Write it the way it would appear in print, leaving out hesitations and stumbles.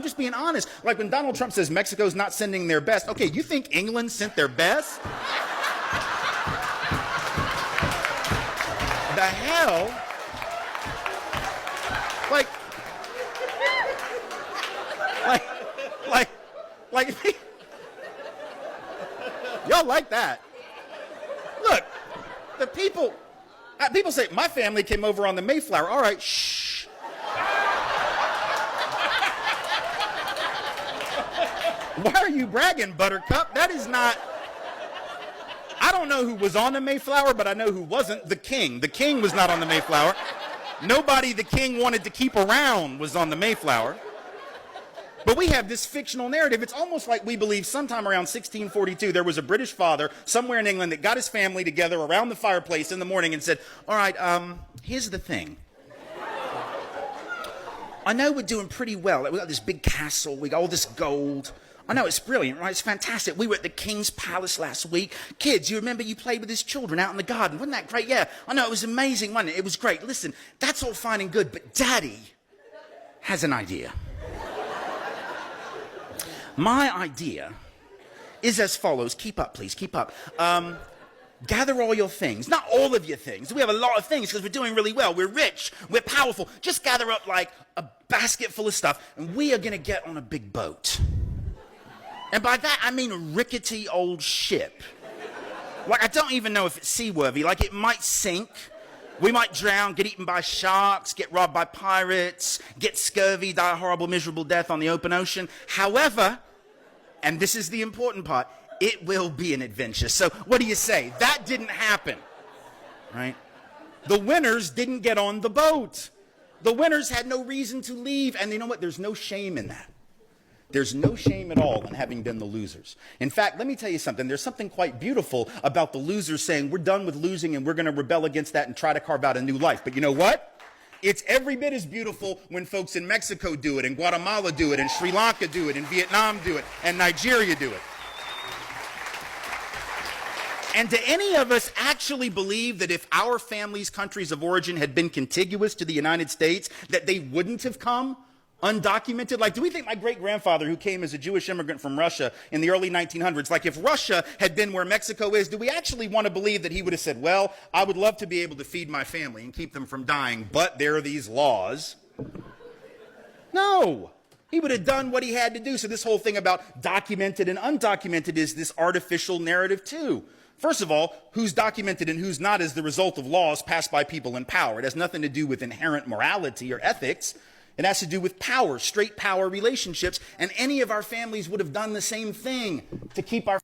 just being honest. Like when Donald Trump says Mexico's not sending their best. Okay, you think England sent their best? The hell? Like, y'all like that? Look, the people say, my family came over on the Mayflower. All right, shh. Why are you bragging, Buttercup? That is not... I don't know who was on the Mayflower, but I know who wasn't. The king. The king was not on the Mayflower. Nobody the king wanted to keep around was on the Mayflower. But we have this fictional narrative. It's almost like we believe sometime around 1642 there was a British father somewhere in England that got his family together around the fireplace in the morning and said, all right, here's the thing. I know we're doing pretty well. We got this big castle. We got all this gold. I know it's brilliant, right? It's fantastic. We were at the king's palace last week. Kids, you remember you played with his children out in the garden. Wasn't that great? Yeah, I know, it was amazing, wasn't it? It was great. Listen, that's all fine and good, but Daddy has an idea. My idea is as follows. Keep up, please. Keep up. Gather all your things. Not all of your things. We have a lot of things because we're doing really well. We're rich. We're powerful. Just gather up like a basket full of stuff, and we are going to get on a big boat. And by that, I mean a rickety old ship. Like, I don't even know if it's seaworthy. Like, it might sink. We might drown, get eaten by sharks, get robbed by pirates, get scurvy, die a horrible, miserable death on the open ocean. However, and this is the important part, it will be an adventure. So what do you say? That didn't happen, right? The winners didn't get on the boat. The winners had no reason to leave. And you know what? There's no shame in that. There's no shame at all in having been the losers. In fact, let me tell you something. There's something quite beautiful about the losers saying, we're done with losing and we're going to rebel against that and try to carve out a new life. But you know what? It's every bit as beautiful when folks in Mexico do it, and Guatemala do it, and Sri Lanka do it, and Vietnam do it, and Nigeria do it. And do any of us actually believe that if our family's countries of origin had been contiguous to the United States, that they wouldn't have come undocumented? Like, do we think my great-grandfather, who came as a Jewish immigrant from Russia in the early 1900s, like if Russia had been where Mexico is, do we actually want to believe that he would have said, well, I would love to be able to feed my family and keep them from dying, but there are these laws? No. He would have done what he had to do. So this whole thing about documented and undocumented is this artificial narrative too. First of all, who's documented and who's not is the result of laws passed by people in power. It has nothing to do with inherent morality or ethics. It has to do with power, straight power relationships, and any of our families would have done the same thing to keep our